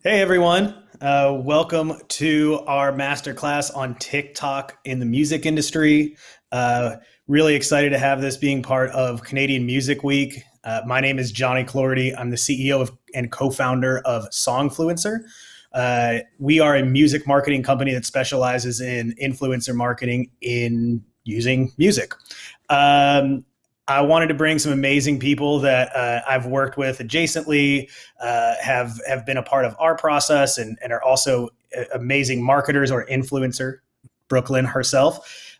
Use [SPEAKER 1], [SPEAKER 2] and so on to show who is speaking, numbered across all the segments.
[SPEAKER 1] Hey everyone, welcome to our masterclass on TikTok in the music industry. Uh, Really excited to have this being part of Canadian Music Week. My name is Johnny Cloherty. I'm the CEO and co-founder of Songfluencer. We are a music marketing company that specializes in influencer marketing in using music. Um, I wanted to bring some amazing people that I've worked with adjacently, have been a part of our process, and are also amazing marketers or influencer. Brooklynne herself.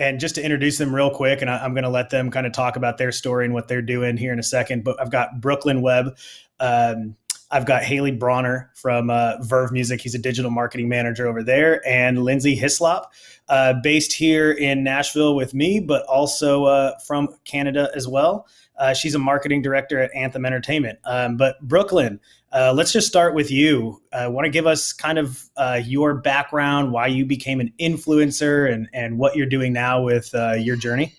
[SPEAKER 1] And just to introduce them real quick, and I'm going to let them kind of talk about their story and what they're doing here in a second. But I've got Brooklynne Webb. Um, I've got Brawner from Verve Music. He's a digital marketing manager over there, and Lindsay Hyslop, based here in Nashville with me, but also from Canada as well. She's a marketing director at Anthem Entertainment. But Brooklynne, let's just start with you. Want to give us kind of your background, why you became an influencer, and what you're doing now with your journey?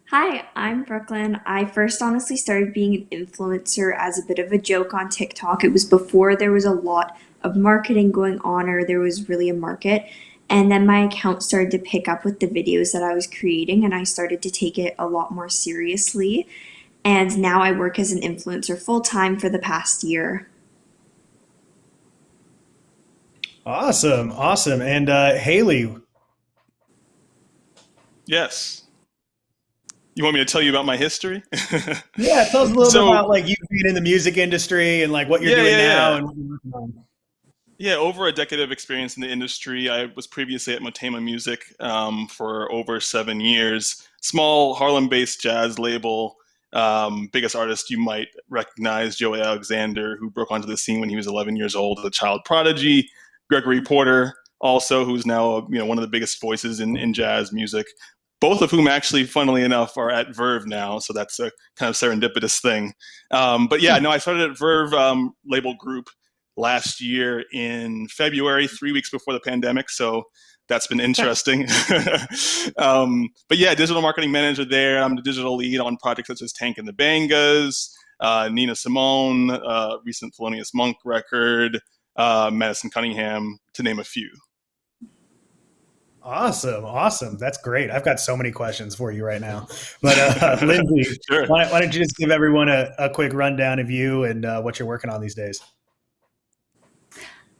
[SPEAKER 2] Hi, I'm Brooklyn. I first honestly started being an influencer as a bit of a joke on TikTok. It was before there was a lot of marketing going on or there was really a market. And then my account started to pick up with the videos that I was creating, and I started to take it a lot more seriously. And now I work as an influencer full time for the past year.
[SPEAKER 1] Awesome, awesome. And Haley,
[SPEAKER 3] Yes. You want me to tell you about my history?
[SPEAKER 1] yeah, tell us a little bit
[SPEAKER 3] So,
[SPEAKER 1] about like you being in the music industry and like what you're
[SPEAKER 3] yeah,
[SPEAKER 1] doing
[SPEAKER 3] yeah,
[SPEAKER 1] now
[SPEAKER 3] yeah.
[SPEAKER 1] and what you're working on.
[SPEAKER 3] Yeah, over a decade of experience in the industry. I was previously at Motema Music for over 7 years. Small Harlem-based jazz label. Biggest artist you might recognize, Joey Alexander, who broke onto the scene when he was 11 years old as a child prodigy. Gregory Porter, also, who's now one of the biggest voices in jazz music. Both of whom actually, funnily enough, are at Verve now, so that's a kind of serendipitous thing. But yeah, no, I started at Verve label group last year in February, 3 weeks before the pandemic. So that's been interesting. But yeah, digital marketing manager there. I'm the digital lead on projects such as Tank and the Bangas, Nina Simone, recent Thelonious Monk record, Madison Cunningham, to name a few.
[SPEAKER 1] Awesome, awesome. That's great. I've got so many questions for you right now. But Lindsay,
[SPEAKER 3] Sure.
[SPEAKER 1] why don't you just give everyone a quick rundown of you and what you're working on these days?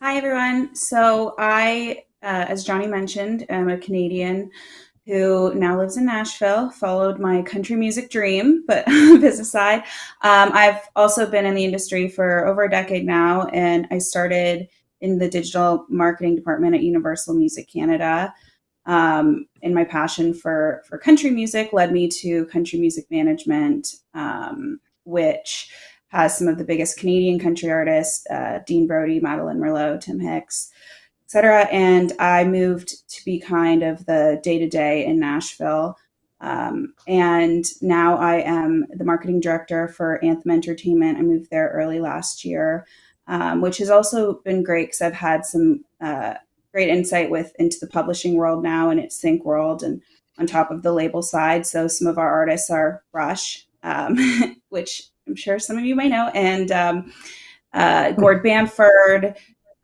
[SPEAKER 4] Hi, everyone. As Johnny mentioned, am a Canadian who now lives in Nashville, followed my country music dream, but business side. I've also been in the industry for over a decade now, and I started in the digital marketing department at Universal Music Canada. And my passion for country music led me to country music management, which has some of the biggest Canadian country artists, Dean Brody, Madeline Merlot, Tim Hicks, etc. And I moved to be kind of the day to day in Nashville. And now I am the marketing director for Anthem Entertainment. I moved there early last year, which has also been great because I've had some great insight into the publishing world now and its sync world, and on top of the label side. So some of our artists are Rush, which I'm sure some of you may know, and Gord Bamford,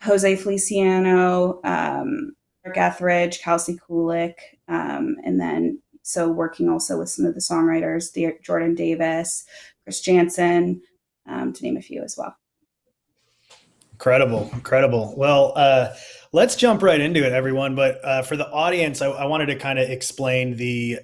[SPEAKER 4] Jose Feliciano, Eric Etheridge, Kelsey Kulik, and then so working also with some of the songwriters, Jordan Davis, Chris Jansen, to name a few as well.
[SPEAKER 1] Incredible, incredible. Well, let's jump right into it, everyone. But for the audience, I wanted to kind of explain the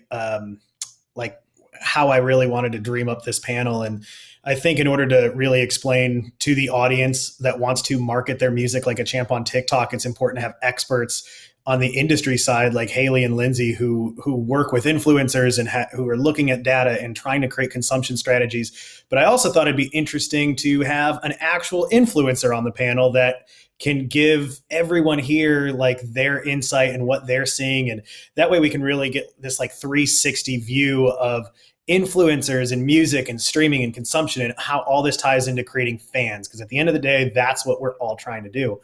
[SPEAKER 1] like how I really wanted to dream up this panel. And I think in order to really explain to the audience that wants to market their music like a champ on TikTok, it's important to have experts on the industry side like Haley and Lindsay who work with influencers and who are looking at data and trying to create consumption strategies. But I also thought it'd be interesting to have an actual influencer on the panel that can give everyone here like their insight and what they're seeing. And that way we can really get this like 360 view of influencers and music and streaming and consumption and how all this ties into creating fans. Because at the end of the day, that's what we're all trying to do.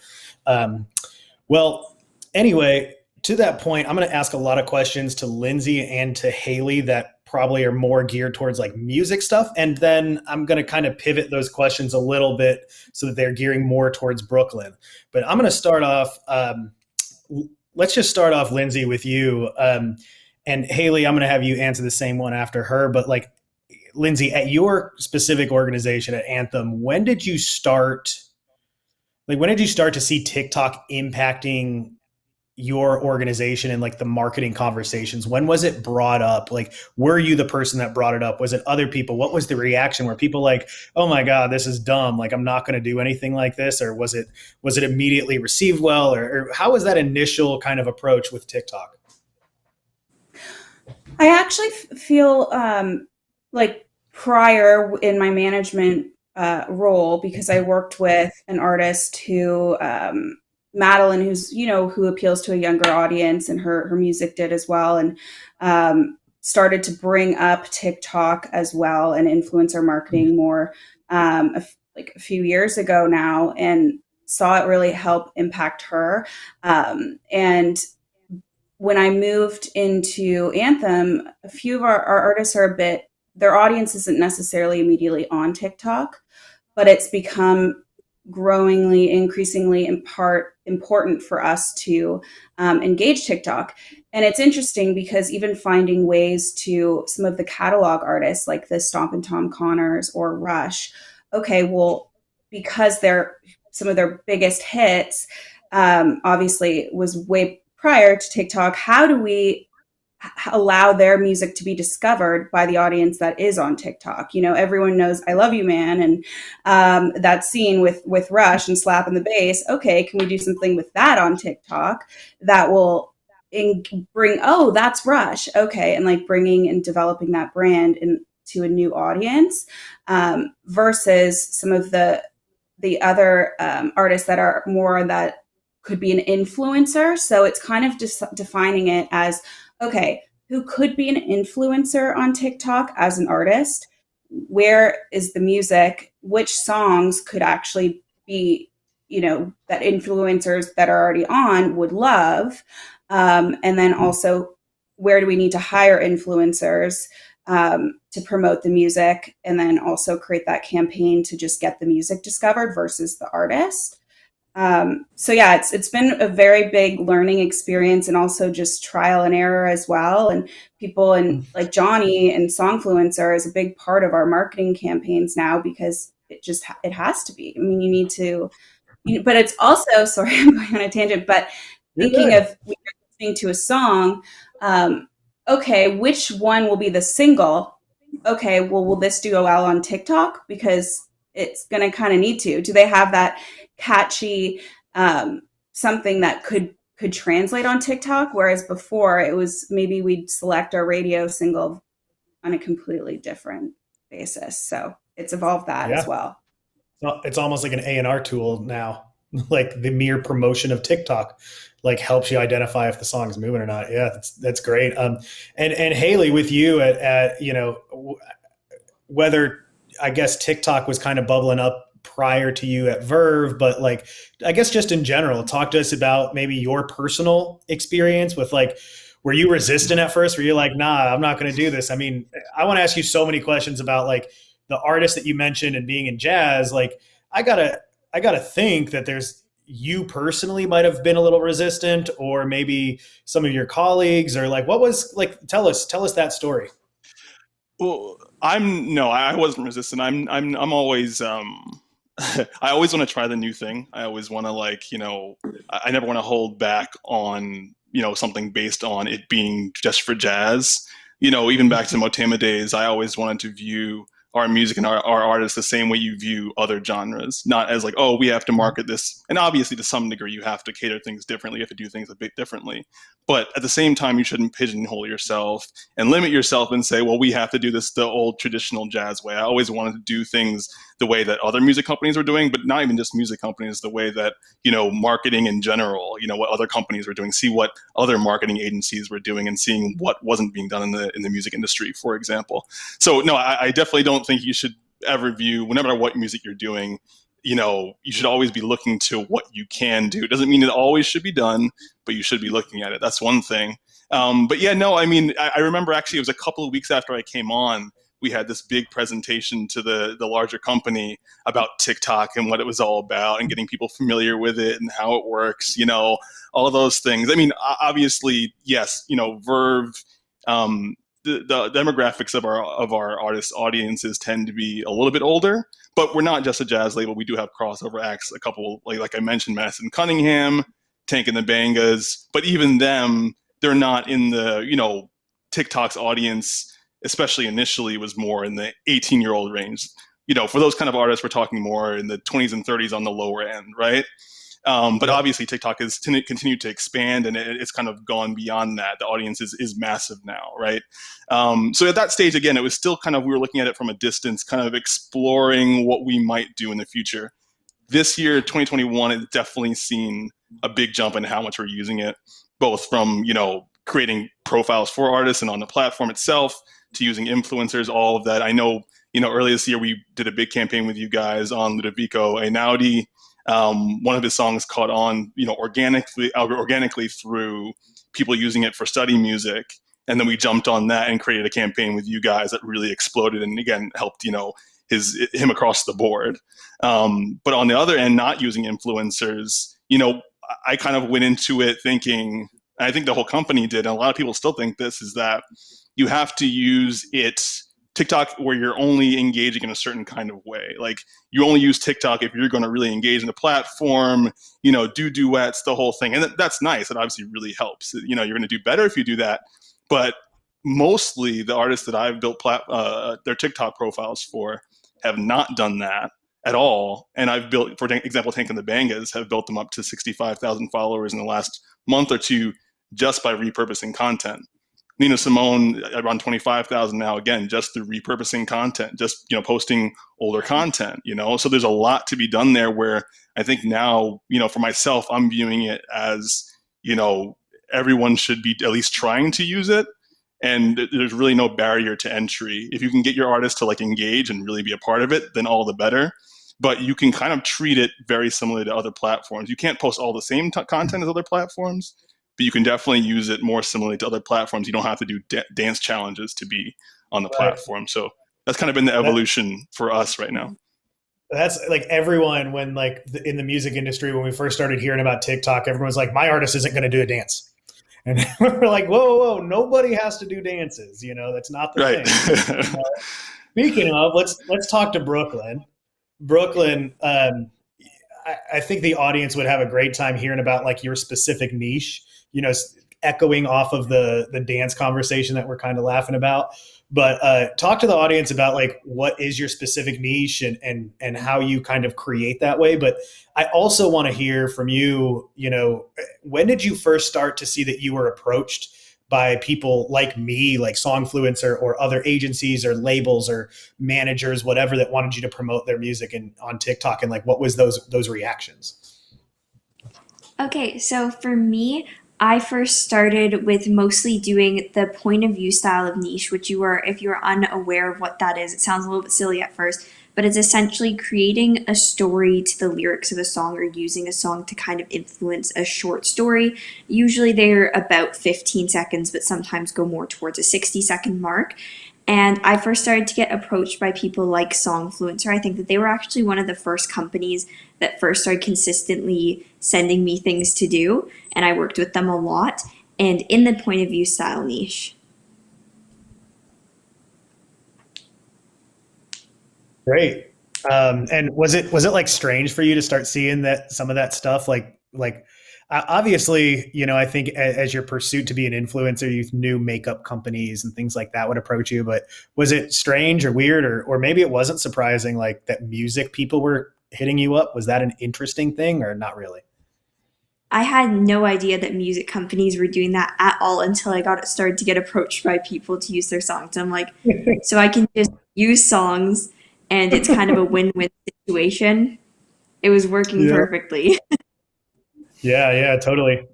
[SPEAKER 1] Well, anyway, to that point, I'm going to ask a lot of questions to Lindsay and to Haley that probably are more geared towards like music stuff. And then I'm going to kind of pivot those questions a little bit so that they're gearing more towards Brooklyn. But I'm going to start off. Let's just start off, Lindsay, with you. And Haley, I'm going to have you answer the same one after her. But like, Lindsay, at your specific organization at Anthem, when did you start to see TikTok impacting your organization and like the marketing conversations? When was it brought up? Like, were you the person that brought it up? Was it other people? What was the reaction? Were people like, oh my God, this is dumb, like I'm not going to do anything like this? Or was it immediately received well? Or how was that initial kind of approach with TikTok?
[SPEAKER 4] I actually feel like prior in my management role, because I worked with an artist who Madeline, who appeals to a younger audience, and her music did as well, and started to bring up TikTok as well and influencer marketing more a few years ago now, and saw it really help impact her. And when I moved into Anthem, a few of our artists are their audience isn't necessarily immediately on TikTok, but it's become increasingly important for us to engage TikTok. And it's interesting because even finding ways to some of the catalog artists like the Stomp and Tom Connors or Rush, okay, well, because some of their biggest hits obviously was way prior to TikTok, how do we allow their music to be discovered by the audience that is on TikTok? Everyone knows I Love You Man, and that scene with Rush and Slap in the Bass. Okay, can we do something with that on TikTok that will bring, oh, that's Rush. Okay, and like bringing and developing that brand into a new audience versus some of the other artists that are more that could be an influencer. So it's kind of just defining it as, okay, who could be an influencer on TikTok as an artist? Where is the music? Which songs could actually be, that influencers that are already on would love? And then also, where do we need to hire influencers to promote the music? And then also create that campaign to just get the music discovered versus the artist. So yeah, it's been a very big learning experience, and also just trial and error as well. And people and like Johnny and Songfluencer is a big part of our marketing campaigns now, because it has to be. I mean, you need to, but it's also, sorry, I'm going on a tangent, but thinking of when you're listening to a song, okay, which one will be the single? Okay, well, will this do well on TikTok? Because it's going to kind of need to. Do they have that catchy something that could translate on TikTok? Whereas before it was maybe we'd select our radio single on a completely different basis. So it's evolved that as well.
[SPEAKER 1] It's almost like an A&R tool now. Like the mere promotion of TikTok like helps you identify if the song is moving or not. Yeah, that's great. And Haley, with you at whether I guess TikTok was kind of bubbling up prior to you at Verve, but like, I guess just in general, talk to us about maybe your personal experience with like, were you resistant at first? Were you like, nah, I'm not going to do this? I mean, I want to ask you so many questions about like the artists that you mentioned and being in jazz. Like, I gotta think that you personally might have been a little resistant, or maybe some of your colleagues, or like, what was like, tell us that story.
[SPEAKER 3] Well, I wasn't resistant. I'm always, I always want to try the new thing. I always want to I never want to hold back on, something based on it being just for jazz. Even back to Motema days, I always wanted to view our music and our artists the same way you view other genres, not as like, oh, we have to market this. And obviously to some degree you have to cater things differently, you have to do things a bit differently. But at the same time, you shouldn't pigeonhole yourself and limit yourself and say, well, we have to do this the old traditional jazz way. I always wanted to do things the way that other music companies were doing, but not even just music companies, the way that, marketing in general, what other companies were doing, see what other marketing agencies were doing, and seeing what wasn't being done in the music industry, for example. So no, I definitely don't think you should ever view, no matter what music you're doing, you should always be looking to what you can do. It doesn't mean it always should be done, but you should be looking at it. That's one thing. But yeah, no, I mean, I remember actually it was a couple of weeks after I came on, we had this big presentation to the larger company about TikTok and what it was all about and getting people familiar with it and how it works, all of those things. I mean, obviously, yes, Verve, the demographics of our artists' audiences tend to be a little bit older, but we're not just a jazz label. We do have crossover acts, a couple, like I mentioned, Madison Cunningham, Tank and the Bangas, but even them, they're not in the, TikTok's audience, especially initially, was more in the 18-year-old range. For those kind of artists, we're talking more in the 20s and 30s on the lower end, right? But obviously TikTok has continued to expand, and it's kind of gone beyond that. The audience is massive now, right? So at that stage, again, it was still kind of, we were looking at it from a distance, kind of exploring what we might do in the future. This year, 2021, it's definitely seen a big jump in how much we're using it, both from, creating profiles for artists and on the platform itself, to using influencers, all of that. I know, earlier this year, we did a big campaign with you guys on Ludovico Einaudi. One of his songs caught on, organically through people using it for study music. And then we jumped on that and created a campaign with you guys that really exploded and, again, helped, him across the board. But on the other end, not using influencers, I kind of went into it thinking, I think the whole company did, and a lot of people still think this, is that you have to use TikTok where you're only engaging in a certain kind of way. Like, you only use TikTok if you're going to really engage in the platform, do duets, the whole thing. And that's nice. It obviously really helps. You're going to do better if you do that. But mostly the artists that I've built their TikTok profiles for have not done that at all. And I've built, for example, Tank and the Bangas have built them up to 65,000 followers in the last month or two just by repurposing content. Nina Simone around 25,000 now, again, just through repurposing content, just, posting older content, so there's a lot to be done there, where I think now, for myself, I'm viewing it as, everyone should be at least trying to use it. And there's really no barrier to entry. If you can get your artist to engage and really be a part of it, then all the better. But you can kind of treat it very similarly to other platforms. You can't post all the same content as other platforms, but you can definitely use it more similarly to other platforms. You don't have to do dance challenges to be on the platform. So that's kind of been the evolution for us right now.
[SPEAKER 1] That's everyone, when in the music industry, when we first started hearing about TikTok, everyone's like, my artist isn't going to do a dance. And we're like, whoa, nobody has to do dances. That's not the thing. Speaking of, let's talk to Brooklynne. Brooklynne, I think the audience would have a great time hearing about your specific niche, echoing off of the dance conversation that we're kind of laughing about. But talk to the audience about what is your specific niche and how you kind of create that way. But I also want to hear from you, when did you first start to see that you were approached by people like me, like Songfluencer, or other agencies or labels or managers, whatever, that wanted you to promote their music on TikTok, and what was those reactions?
[SPEAKER 2] Okay, so for me, I first started with mostly doing the point of view style of niche, which if you are unaware of what that is, it sounds a little bit silly at first, but it's essentially creating a story to the lyrics of a song, or using a song to kind of influence a short story. Usually they're about 15 seconds, but sometimes go more towards a 60-second mark. And I first started to get approached by people like Songfluencer. I think that they were actually one of the first companies that first started consistently sending me things to do, and I worked with them a lot, and in the point of view style niche.
[SPEAKER 1] Great. And was it strange for you to start seeing that some of that stuff, obviously, I think as your pursuit to be an influencer, you knew makeup companies and things like that would approach you, but was it strange or weird, or maybe it wasn't surprising, that music people were hitting you up? Was that an interesting thing, or not really?
[SPEAKER 2] I had no idea that music companies were doing that at all until I started to get approached by people to use their songs. I'm like, so I can just use songs and it's kind of a win-win situation. It was working perfectly.
[SPEAKER 1] Yeah, totally.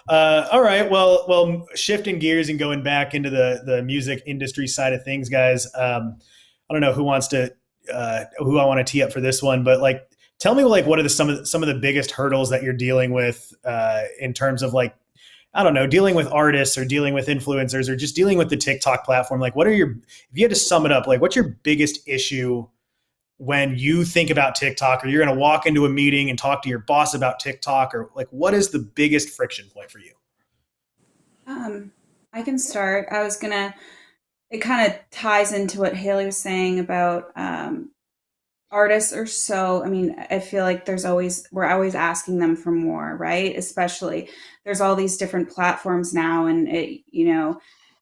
[SPEAKER 1] All right. Well, shifting gears and going back into the music industry side of things, guys. I don't know who I want to tee up for this one, but tell me what are some of the biggest hurdles that you're dealing with in terms of I don't know, dealing with artists or dealing with influencers or just dealing with the TikTok platform, like what are your, if you had to sum it up, like what's your biggest issue when you think about TikTok, or you're going to walk into a meeting and talk to your boss about TikTok, or like, what is the biggest friction point for you?
[SPEAKER 4] I can start. It kind of ties into what Haley was saying about artists are so, I mean, I feel like we're always asking them for more, right? Especially there's all these different platforms now, and it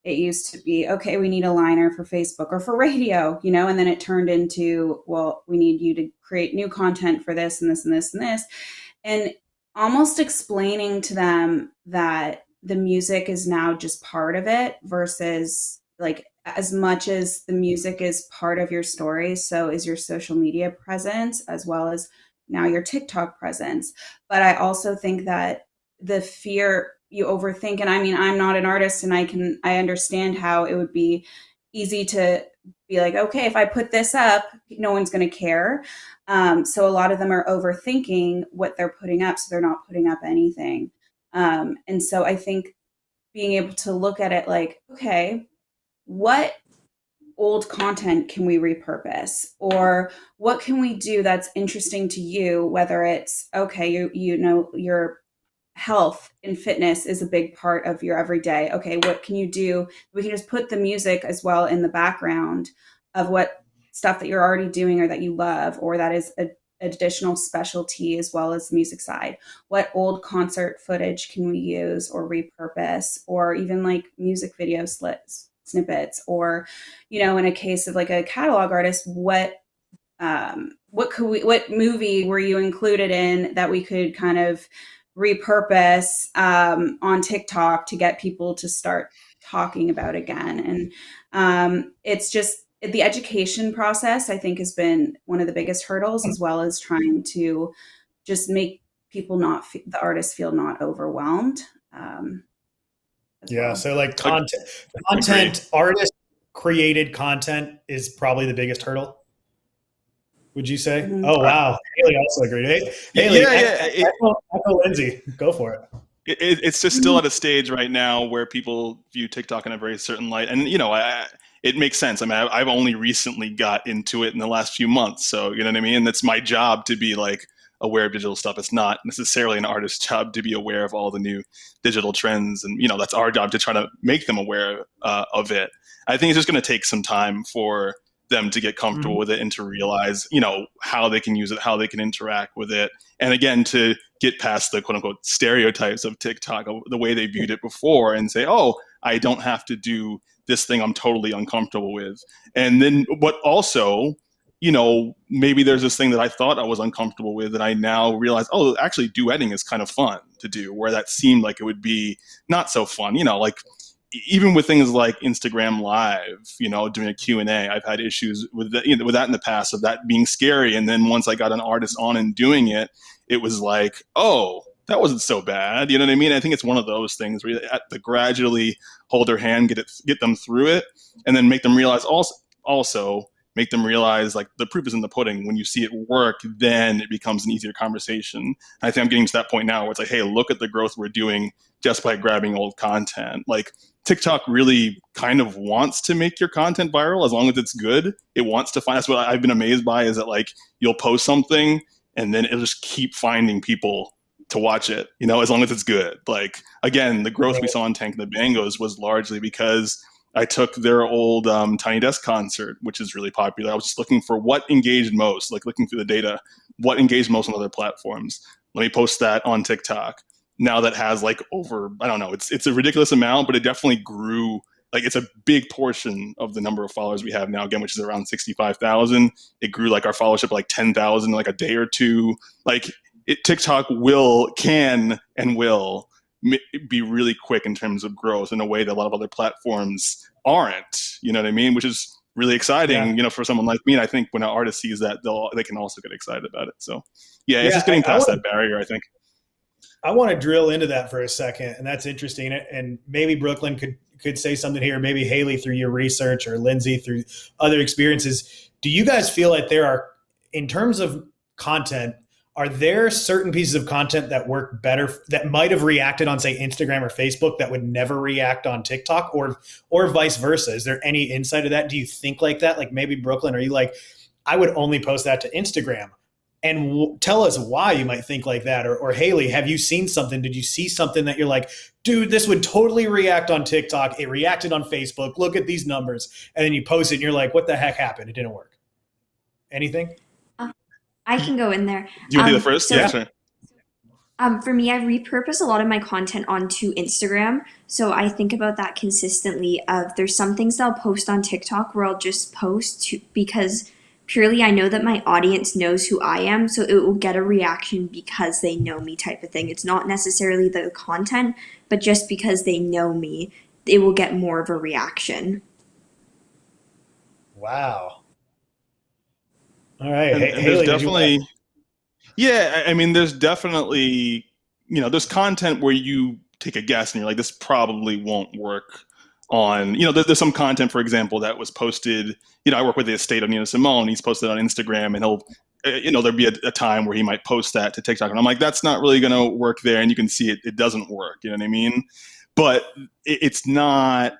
[SPEAKER 4] used to be, okay, we need a liner for Facebook or for radio, and then it turned into, well, we need you to create new content for this and this and this and this. And almost explaining to them that the music is now just part of it versus like as much as the music is part of your story, so is your social media presence as well as now your TikTok presence. But I also think that the fear you overthink, and I mean, I'm not an artist and I understand how it would be easy to be like, okay, if I put this up, no one's going to care. So a lot of them are overthinking what they're putting up, so they're not putting up anything. And so I think being able to look at it like, okay, what old content can we repurpose, or what can we do that's interesting to you, whether it's, okay, your health and fitness is a big part of your everyday. Okay, what can you do? We can just put the music as well in the background of what stuff that you're already doing or that you love, or that is a additional specialty as well as the music side. What old concert footage can we use or repurpose, or even like music video snippets, or in a case of like a catalog artist, what movie were you included in that we could kind of repurpose on TikTok to get people to start talking about again. And it's just the education process, I think, has been one of the biggest hurdles, as well as trying to just make people the artists feel not overwhelmed.
[SPEAKER 1] Yeah. So like content artist created content is probably the biggest hurdle. Would you say? Mm-hmm. Oh, wow. Haley also agreed. Hey, Haley, echo Lindsay. Go for it.
[SPEAKER 3] It's just still at a stage right now where people view TikTok in a very certain light. And, it makes sense. I mean, I've only recently got into it in the last few months. So, you know what I mean? And it's my job to be like aware of digital stuff. It's not necessarily an artist's job to be aware of all the new digital trends. And, that's our job to try to make them aware of it. I think it's just going to take some time for them to get comfortable with it and to realize, how they can use it, how they can interact with it. And again, to get past the quote unquote stereotypes of TikTok, the way they viewed it before, and say, oh, I don't have to do this thing I'm totally uncomfortable with. And then what also, maybe there's this thing that I thought I was uncomfortable with, and I now realize, oh, actually duetting is kind of fun to do, where that seemed like it would be not so fun, like even with things like Instagram Live, doing a Q&A, I've had issues with that, with that in the past, of that being scary. And then once I got an artist on and doing it, it was like, oh, that wasn't so bad. You know what I mean? I think it's one of those things where you have to gradually hold their hand, get them through it, and then make them realize also make them realize like the proof is in the pudding. When you see it work, then it becomes an easier conversation. And I think I'm getting to that point now where it's like, hey, look at the growth we're doing just by grabbing old content. Like TikTok really kind of wants to make your content viral as long as it's good. It wants to find, that's what I've been amazed by, is that like you'll post something and then it'll just keep finding people to watch it, as long as it's good. Like, again, the growth we saw in Tank and the Bangos was largely because I took their old Tiny Desk concert, which is really popular. I was just looking for what engaged most, like looking through the data, what engaged most on other platforms. Let me post that on TikTok. Now that has like over, I don't know, it's a ridiculous amount, but it definitely grew. Like it's a big portion of the number of followers we have now, again, which is around 65,000. It grew like our followership like 10,000 in like a day or two. Like TikTok can and will be really quick in terms of growth in a way that a lot of other platforms aren't, you know what I mean? Which is really exciting, for someone like me. And I think when an artist sees that, they can also get excited about it. So it's just getting past that barrier, I think.
[SPEAKER 1] I want to drill into that for a second, and that's interesting. And maybe Brooklynne could say something here, maybe Haley through your research, or Lindsay through other experiences. Do you guys feel like there are, in terms of content, are there certain pieces of content that work better that might have reacted on, say, Instagram or Facebook that would never react on TikTok, or vice versa? Is there any insight of that? Do you think like that? Like maybe Brooklynne, are you like, I would only post that to Instagram? And tell us why you might think like that. Or Haley, have you seen something? Did you see something that you're like, dude, this would totally react on TikTok. It reacted on Facebook. Look at these numbers. And then you post it and you're like, what the heck happened? It didn't work. Anything?
[SPEAKER 2] I can go in there.
[SPEAKER 3] Do you want to be the first? Yeah, sure.
[SPEAKER 2] For me, I repurpose a lot of my content onto Instagram. So I think about that consistently of there's some things that I'll post on TikTok where I'll just post because purely I know that my audience knows who I am. So it will get a reaction because they know me type of thing. It's not necessarily the content, but just because they know me, it will get more of a reaction.
[SPEAKER 1] Wow. All right.
[SPEAKER 3] And
[SPEAKER 1] Haley,
[SPEAKER 3] there's definitely, yeah, I mean, there's definitely, there's content where you take a guess and you're like, this probably won't work on, there's some content, for example, that was posted, I work with the estate of Nina Simone. He's posted on Instagram, and he'll, there'll be a time where he might post that to TikTok. And I'm like, that's not really going to work there. And you can see it doesn't work. You know what I mean? But it's not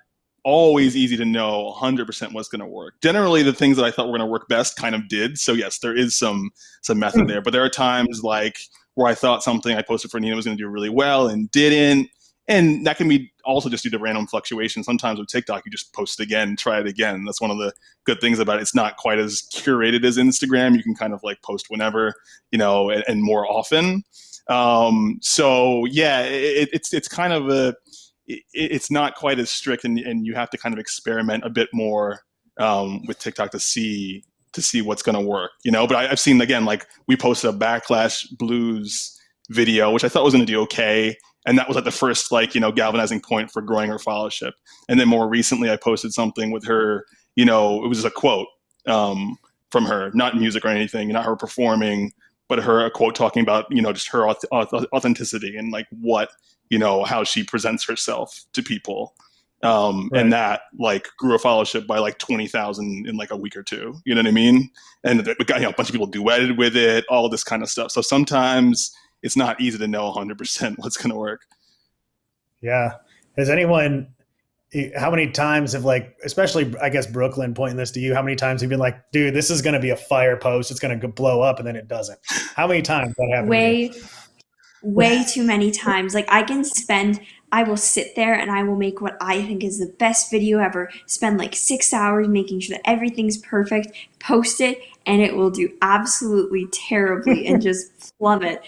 [SPEAKER 3] always easy to know 100% what's going to work. Generally, the things that I thought were going to work best kind of did. So yes, there is some method there. But there are times like where I thought something I posted for Nina was going to do really well and didn't. And that can be also just due to random fluctuations. Sometimes with TikTok, you just post it again, try it again. That's one of the good things about it. It's not quite as curated as Instagram. You can kind of like post whenever, and more often. So yeah, it's kind of it's not quite as strict, and you have to kind of experiment a bit more with TikTok to see what's going to work, But I've seen, again, like we posted a Backlash Blues video, which I thought was going to do okay. And that was at the first, galvanizing point for growing her followership. And then more recently, I posted something with her, it was just a quote from her, not music or anything, not her performing, but a quote talking about, just her authenticity and like what, how she presents herself to people. Right. And that grew a followership by 20,000 in a week or two. You know what I mean? And we got, a bunch of people duetted with it, all this kind of stuff. So sometimes it's not easy to know 100% what's going to work.
[SPEAKER 1] Yeah. Has anyone, how many times have especially I guess Brooklynne, pointing this to you, how many times have you been like, dude, this is going to be a fire post. It's going to blow up, and then it doesn't. How many times that happened?
[SPEAKER 2] Way too many times. I will sit there and I will make what I think is the best video ever, spend 6 hours making sure that everything's perfect, post it, and it will do absolutely terribly and just plummet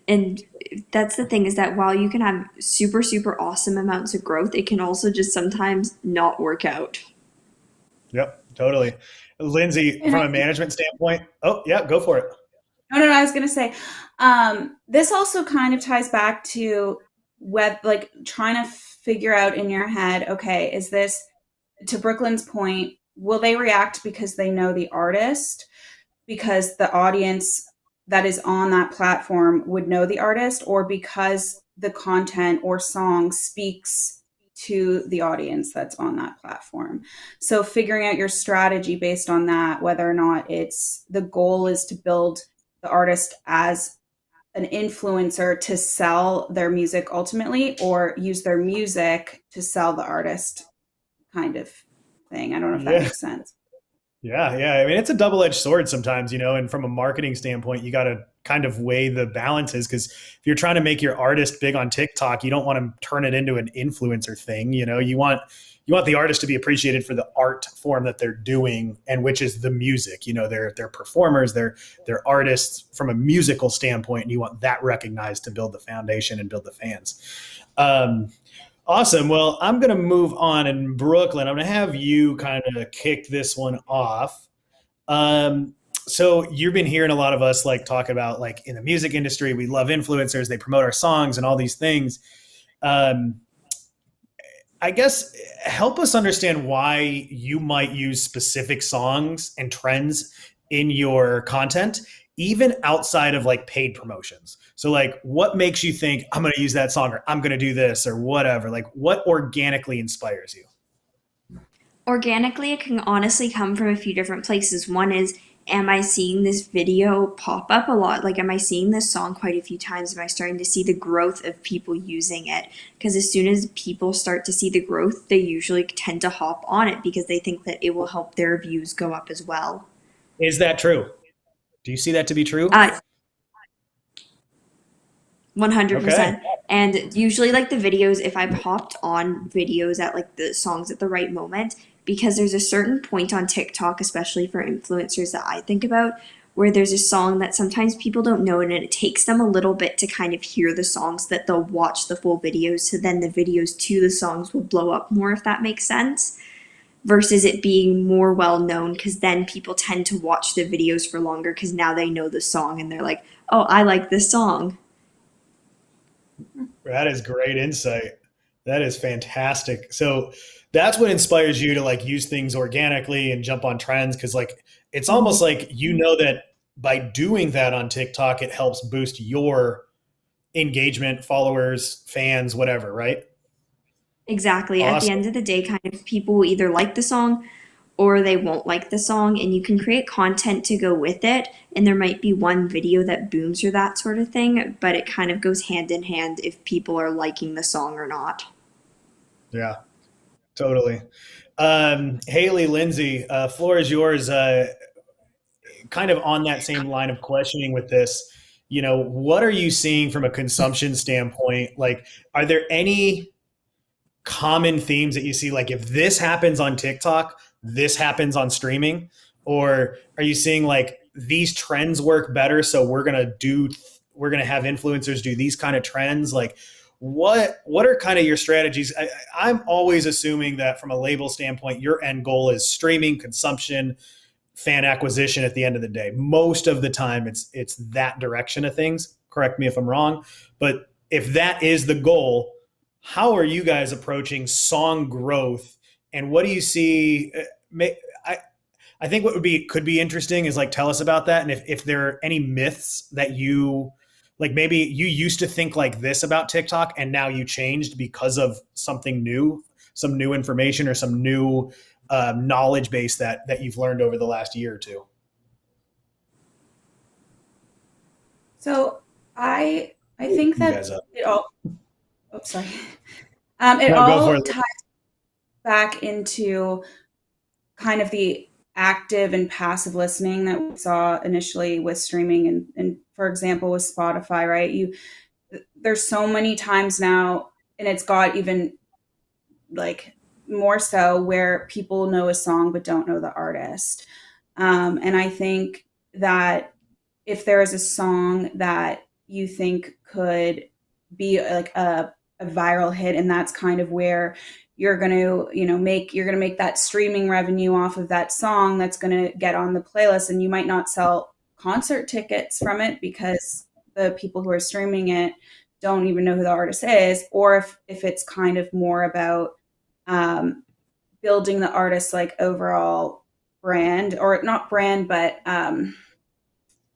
[SPEAKER 2] and that's the thing, is that while you can have super, super awesome amounts of growth, it can also just sometimes not work out.
[SPEAKER 1] Yep, totally. Lindsay, from a management standpoint, oh yeah, go for it.
[SPEAKER 4] No, I was going to say, this also kind of ties back to trying to figure out in your head, okay, is this, to Brooklynne's point, will they react because they know the artist, because the audience that is on that platform would know the artist, or because the content or song speaks to the audience that's on that platform? So figuring out your strategy based on that, whether or not the goal is to build the artist as an influencer to sell their music ultimately, or use their music to sell the artist kind of thing. I don't know if that makes sense.
[SPEAKER 1] Yeah. I mean, it's a double-edged sword sometimes, and from a marketing standpoint, you got to kind of weigh the balances, because if you're trying to make your artist big on TikTok, you don't want to turn it into an influencer thing. You want the artist to be appreciated for the art form that they're doing, and which is the music. They're performers, they're artists from a musical standpoint, and you want that recognized to build the foundation and build the fans. Awesome. Well, I'm going to move on, and Brooklynne, I'm going to have you kind of kick this one off. So you've been hearing a lot of us talk about in the music industry, we love influencers, they promote our songs and all these things. I guess help us understand why you might use specific songs and trends in your content, even outside of paid promotions. So what makes you think I'm going to use that song, or I'm going to do this, or whatever? What organically inspires you?
[SPEAKER 2] Organically, it can honestly come from a few different places. One is am I seeing this video pop up a lot? Like, am I seeing this song quite a few times? Am I starting to see the growth of people using it? Because as soon as people start to see the growth, they usually tend to hop on it because they think that it will help their views go up as well.
[SPEAKER 1] Is that true? Do you see that to be true?
[SPEAKER 2] Uh, 100%.
[SPEAKER 1] Okay.
[SPEAKER 2] And usually, like the videos, if I've hopped on videos at like the songs at the right moment, because there's a certain point on TikTok, especially for influencers that I think about, where there's a song that sometimes people don't know, and it takes them a little bit to kind of hear the songs that they'll watch the full videos. So then the videos to the songs will blow up more, if that makes sense, versus it being more well known, because then people tend to watch the videos for longer because now they know the song and they're like, oh, I like this song.
[SPEAKER 1] That is great insight. That is fantastic. So that's what inspires you to like use things organically and jump on trends. Cause like, it's almost like, that by doing that on TikTok, it helps boost your engagement, followers, fans, whatever, right?
[SPEAKER 2] Exactly. At the
[SPEAKER 1] Awesome.
[SPEAKER 2] end of the day, kind of people will either like the song or they won't like the song, and you can create content to go with it. And there might be one video that booms or that sort of thing, but it kind of goes hand in hand if people are liking the song or not.
[SPEAKER 1] Yeah, totally. Haley, Lindsay, floor is yours. Kind of on that same line of questioning with this, what are you seeing from a consumption standpoint? Like, are there any common themes that you see? Like, if this happens on TikTok, this happens on streaming? Or are you seeing like these trends work better, so we're gonna have influencers do these kind of trends? Like, what are kind of your strategies? I'm always assuming that from a label standpoint, your end goal is streaming, consumption, fan acquisition at the end of the day. Most of the time it's that direction of things. Correct me if I'm wrong, but if that is the goal, how are you guys approaching song growth, and what do you see? I I think what could be interesting is like tell us about that, and if there are any myths that you like, maybe you used to think like this about TikTok and now you changed because of something new, some new information or some new knowledge base that you've learned over the last year or two.
[SPEAKER 4] So I think
[SPEAKER 1] You
[SPEAKER 4] that
[SPEAKER 1] guys up?
[SPEAKER 4] it all. Oops, sorry. It
[SPEAKER 1] No, go for
[SPEAKER 4] all
[SPEAKER 1] it.
[SPEAKER 4] ties back into kind of the active and passive listening that we saw initially with streaming and for example with Spotify, right? There's so many times now, and it's got even like more so where people know a song but don't know the artist. And I think that if there is a song that you think could be like a viral hit, and that's kind of where you're going to make that streaming revenue off of that song that's going to get on the playlist, and you might not sell concert tickets from it because the people who are streaming it don't even know who the artist is, or if it's kind of more about um, building the artist's like overall brand, or not brand, but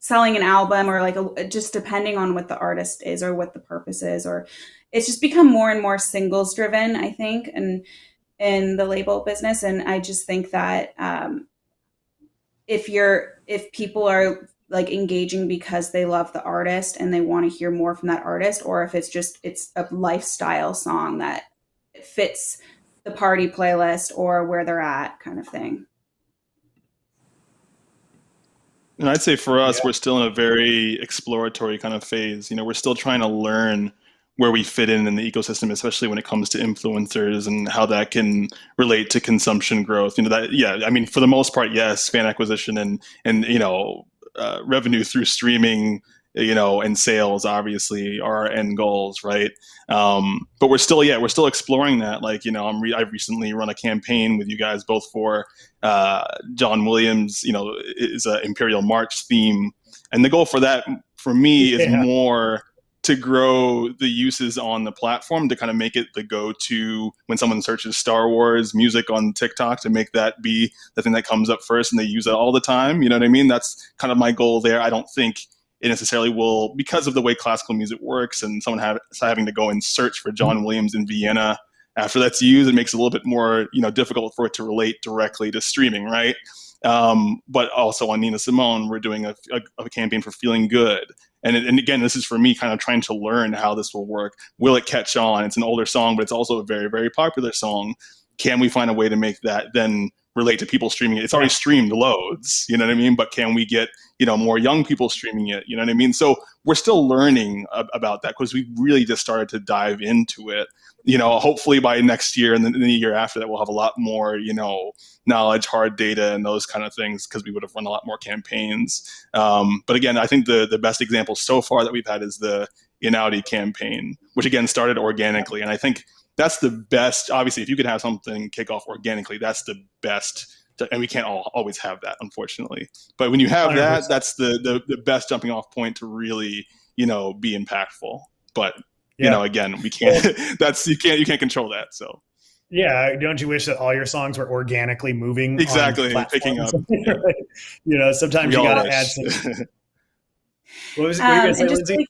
[SPEAKER 4] selling an album, or like just depending on what the artist is or what the purpose is, or it's just become more and more singles driven, I think, and in the label business. And I just think that if people are like engaging because they love the artist and they want to hear more from that artist, or if it's a lifestyle song that fits the party playlist or where they're at, kind of thing.
[SPEAKER 3] And I'd say for us,
[SPEAKER 1] Yeah.
[SPEAKER 3] we're still in a very exploratory kind of phase. We're still trying to learn where we fit in the ecosystem, especially when it comes to influencers and how that can relate to consumption growth. Yeah, I mean, for the most part, yes, fan acquisition and revenue through streaming, and sales obviously are our end goals, right? But we're still exploring that. Like, I've recently run a campaign with you guys both for John Williams, is a Imperial March theme, and the goal for that for me is
[SPEAKER 1] Yeah.
[SPEAKER 3] more to grow the uses on the platform, to kind of make it the go-to when someone searches Star Wars music on TikTok, to make that be the thing that comes up first and they use it all the time. You know what I mean? That's kind of my goal there. I don't think it necessarily will, because of the way classical music works and someone having to go and search for John Williams in Vienna after that's used, it makes it a little bit more, difficult for it to relate directly to streaming, right? But also on Nina Simone, we're doing a campaign for Feeling Good. And again, this is for me kind of trying to learn how this will work. Will it catch on? It's an older song, but it's also a very, very popular song. Can we find a way to make that then relate to people streaming it? It's already streamed loads, you know what I mean? But can we get, more young people streaming it? You know what I mean? So we're still learning about that because we really just started to dive into it. Hopefully by next year and then the year after that, we'll have a lot more, knowledge, hard data, and those kind of things because we would have run a lot more campaigns. But again, I think the best example so far that we've had is the Inaudi campaign, which again started organically. And I think that's the best. Obviously, if you could have something kick off organically, that's the best. And we can't always have that, unfortunately. But when you have 100%. That, that's the best jumping off point to really, be impactful. But again, we can't. You can't control that. So.
[SPEAKER 1] Yeah, don't you wish that all your songs were organically moving?
[SPEAKER 3] Exactly, picking up.
[SPEAKER 1] Sometimes you got to add some. What was it? What were you going to say, Lindsay?
[SPEAKER 4] Really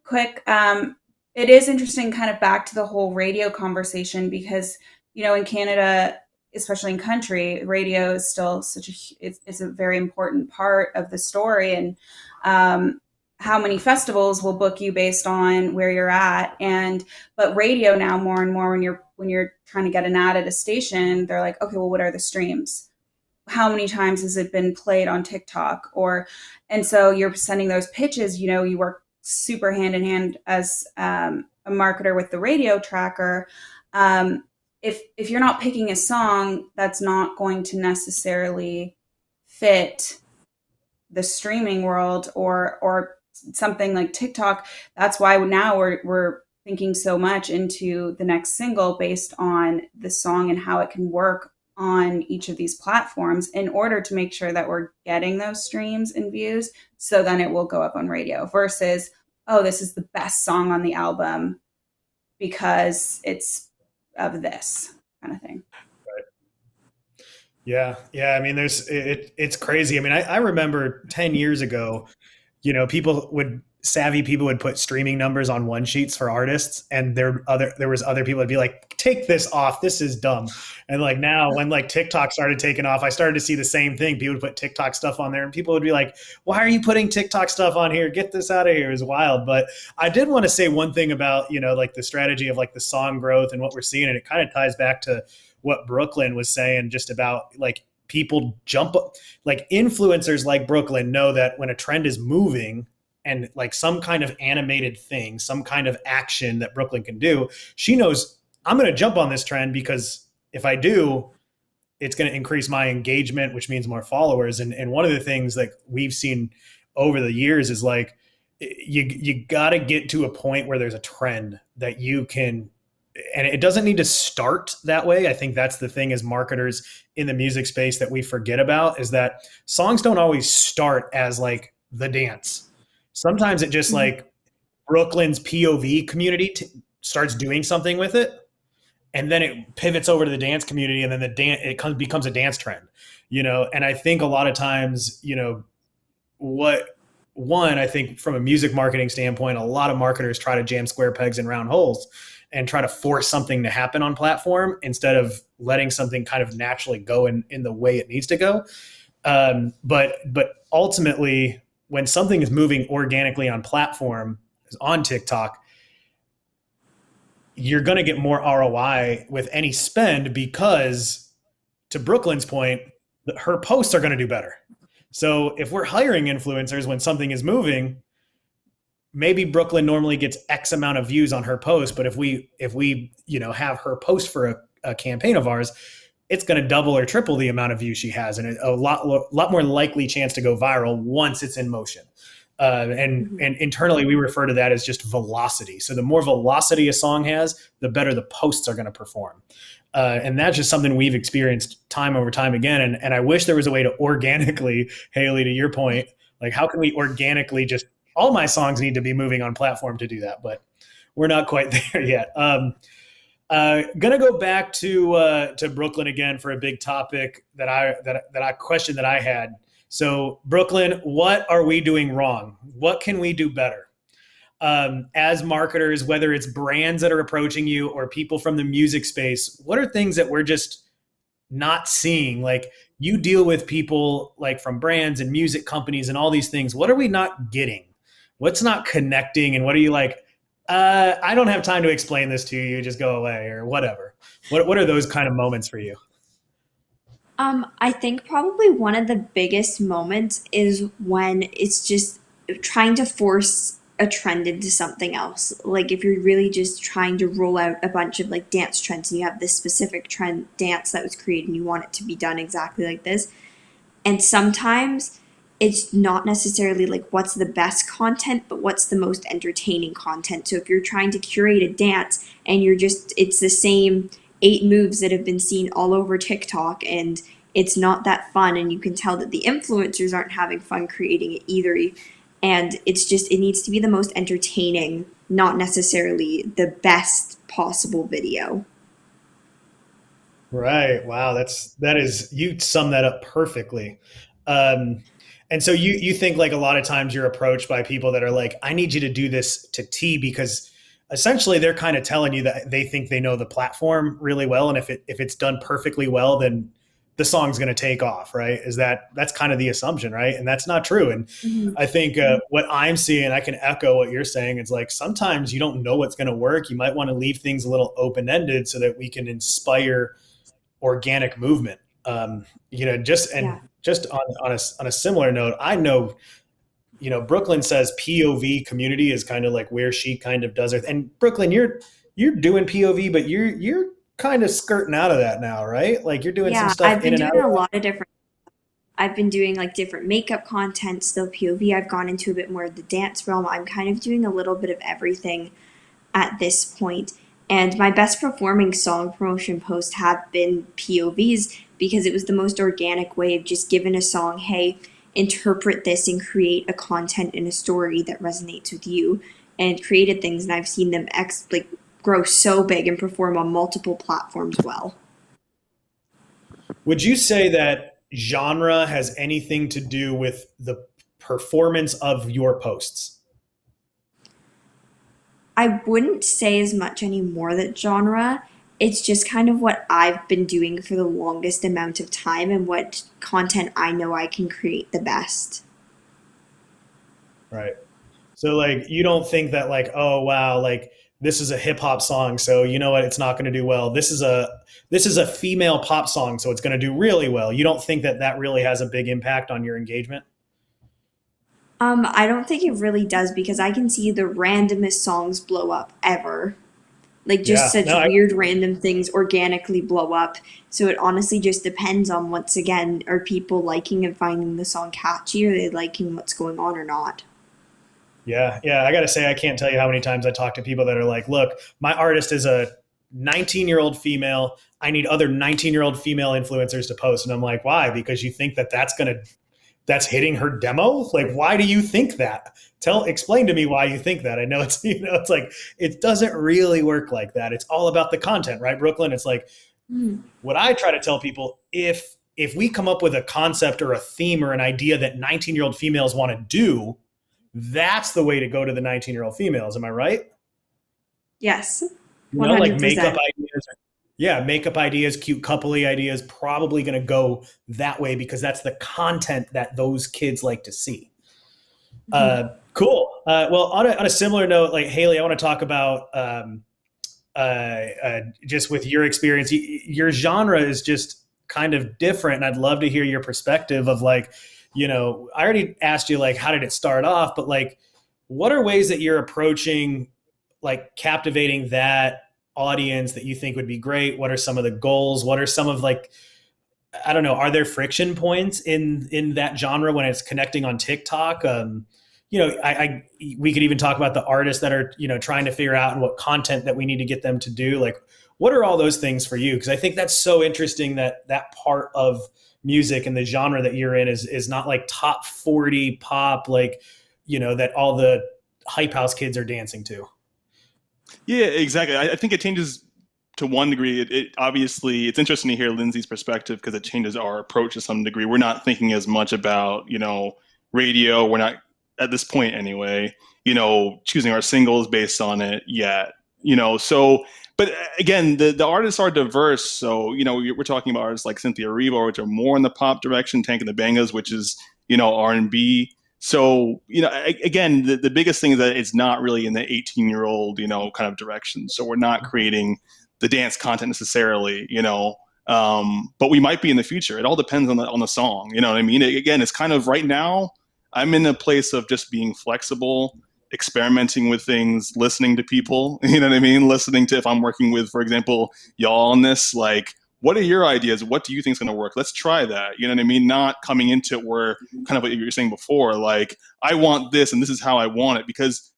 [SPEAKER 4] quick, it is interesting, kind of back to the whole radio conversation, because in Canada, especially in country, radio is still it's a very important part of the story, and how many festivals will book you based on where you're at. But radio now, more and more, when you're trying to get an ad at a station, they're like, okay, well, what are the streams? How many times has it been played on TikTok? And so you're sending those pitches, you work super hand in hand as a marketer with the radio tracker. If you're not picking a song that's not going to necessarily fit the streaming world or something like TikTok, that's why now we're thinking so much into the next single based on the song and how it can work on each of these platforms in order to make sure that we're getting those streams and views, so then it will go up on radio versus, oh, this is the best song on the album because it's of this kind of thing.
[SPEAKER 1] Right. Yeah. I mean, it's crazy. I mean, I remember 10 years ago, savvy people would put streaming numbers on one sheets for artists, and there was other people would be like, take this off, this is dumb. And like now, when like TikTok started taking off, I started to see the same thing. People would put TikTok stuff on there, and people would be like, why are you putting TikTok stuff on here? Get this out of here. It was wild. But I did want to say one thing about like the strategy of like the song growth and what we're seeing, and it kind of ties back to what Brooklynne was saying, just about like people like influencers like Brooklynne know that when a trend is moving, and like some kind of animated thing, some kind of action that Brooklynne can do, she knows I'm going to jump on this trend, because if I do, it's going to increase my engagement, which means more followers. And one of the things that we've seen over the years is like, you got to get to a point where there's a trend that you can, and it doesn't need to start that way. I think that's the thing as marketers in the music space that we forget about, is that songs don't always start as like the dance. Sometimes it just like Brooklyn's POV community starts doing something with it, and then it pivots over to the dance community, and then becomes a dance trend, And I think a lot of times, I think from a music marketing standpoint, a lot of marketers try to jam square pegs in round holes and try to force something to happen on platform instead of letting something kind of naturally go in the way it needs to go. But ultimately, when something is moving organically on platform, on TikTok, you're going to get more ROI with any spend, because to Brooklynne's point, her posts are going to do better. So if we're hiring influencers when something is moving, maybe Brooklynne normally gets X amount of views on her post, but if we have her post for a campaign of ours, it's going to double or triple the amount of views she has, and a lot more likely chance to go viral once it's in motion. And internally, we refer to that as just velocity. So the more velocity a song has, the better the posts are going to perform. And that's just something we've experienced time over time again. And I wish there was a way to organically, Haley, to your point, like how can we organically all my songs need to be moving on platform to do that, but we're not quite there yet. Gonna go back to Brooklynne again for a big topic that I questioned that I had. So Brooklynne, what are we doing wrong? What can we do better? As marketers, whether it's brands that are approaching you or people from the music space, what are things that we're just not seeing? Like, you deal with people like from brands and music companies and all these things. What are we not getting? What's not connecting? And what are you like, I don't have time to explain this to you, just go away or whatever? What are those kind of moments for you?
[SPEAKER 2] I think probably one of the biggest moments is when it's just trying to force a trend into something else. Like if you're really just trying to roll out a bunch of like dance trends and you have this specific trend dance that was created and you want it to be done exactly like this. And sometimes it's not necessarily like what's the best content, but what's the most entertaining content. So if you're trying to curate a dance and it's the same 8 moves that have been seen all over TikTok and it's not that fun, and you can tell that the influencers aren't having fun creating it either. And it needs to be the most entertaining, not necessarily the best possible video.
[SPEAKER 1] Right. Wow. That is, you sum that up perfectly. Um, and so you think like a lot of times you're approached by people that are like, I need you to do this to T, because essentially they're kind of telling you that they think they know the platform really well. And if it's done perfectly well, then the song's going to take off. Right. That's kind of the assumption. Right. And that's not true. And
[SPEAKER 2] Mhm.
[SPEAKER 1] I think what I'm seeing, I can echo what you're saying. It's like, sometimes you don't know what's going to work. You might want to leave things a little open-ended so that we can inspire organic movement.
[SPEAKER 2] Yeah.
[SPEAKER 1] Just on a similar note, I know, Brooklyn says POV community is kind of like where she kind of does it. And Brooklyn, you're doing POV, but you're kind of skirting out of that now, right? Like you're doing some
[SPEAKER 2] Yeah,
[SPEAKER 1] stuff in and out of that.
[SPEAKER 2] I've been doing like different makeup content, still POV. I've gone into a bit more of the dance realm. I'm kind of doing a little bit of everything at this point. And my best performing song promotion posts have been POVs because it was the most organic way of just giving a song, hey, interpret this and create a content and a story that resonates with you. And created things, and I've seen them grow so big and perform on multiple platforms well.
[SPEAKER 1] Would you say that genre has anything to do with the performance of your posts?
[SPEAKER 2] I wouldn't say as much anymore that genre. It's just kind of what I've been doing for the longest amount of time and what content I know I can create the best.
[SPEAKER 1] Right. So like you don't think that like, oh wow, like this is a hip hop song, so you know what, it's not going to do well. This is a female pop song, so it's going to do really well. You don't think that that really has a big impact on your engagement?
[SPEAKER 2] I don't think it really does because I can see the randomest songs blow up ever. Like just
[SPEAKER 1] Yeah.
[SPEAKER 2] such
[SPEAKER 1] No, I,
[SPEAKER 2] weird random things organically blow up. So it honestly just depends on once again, are people liking and finding the song catchy? Are they liking what's going on or not?
[SPEAKER 1] yeah, yeah. I got to say, I can't tell you how many times I talk to people that are like, look, my artist is a 19-year-old female. I need other 19-year-old female influencers to post. And I'm like, why? Because you think that that's hitting her demo? Like, why do you think that? Explain to me why you think that. I know it's, it's like, it doesn't really work like that. It's all about the content, right, Brooklyn? It's like,
[SPEAKER 2] Hmm.
[SPEAKER 1] what I try to tell people, if we come up with a concept or a theme or an idea that 19-year-old females want to do, that's the way to go to the 19-year-old females. Am I right?
[SPEAKER 2] Yes,
[SPEAKER 1] Like makeup
[SPEAKER 2] 100%.
[SPEAKER 1] ideas. Yeah, makeup ideas, cute coupley ideas, probably going to go that way because that's the content that those kids like to see.
[SPEAKER 2] Mhm.
[SPEAKER 1] Cool. Well, on a similar note, like Haley, I want to talk about just with your experience. Your genre is just kind of different, and I'd love to hear your perspective of like, I already asked you like, how did it start off, but like, what are ways that you're approaching like captivating that audience that you think would be great? What are some of the goals? What are some of like, I don't know, are there friction points in that genre when it's connecting on TikTok? We could even talk about the artists that are trying to figure out and what content that we need to get them to do. Like, what are all those things for you? Because I think that's so interesting that that part of music and the genre that you're in is not like top 40 pop, like that all the hype house kids are dancing to.
[SPEAKER 3] Yeah, exactly. I think it changes to one degree. It obviously it's interesting to hear Lindsay's perspective because it changes our approach to some degree. We're not thinking as much about radio. We're not at this point anyway. Choosing our singles based on it yet. So but again, the artists are diverse. So, we're talking about artists like Cynthia Erivo, which are more in the pop direction, Tank and the Bangas, which is, R&B. So, again, the biggest thing is that it's not really in the 18-year-old, kind of direction. So we're not creating the dance content necessarily, but we might be in the future. It all depends on the song. You know what I mean? Again, it's kind of right now, I'm in a place of just being flexible, experimenting with things, listening to people, you know what I mean? Listening to, if I'm working with, for example, y'all on this, like, what are your ideas? What do you think is going to work? Let's try that. You know what I mean? Not coming into it where kind of what you were saying before, like, I want this and this is how I want it. Because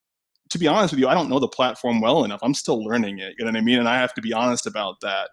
[SPEAKER 3] to be honest with you, I don't know the platform well enough. I'm still learning it. You know what I mean? And I have to be honest about that.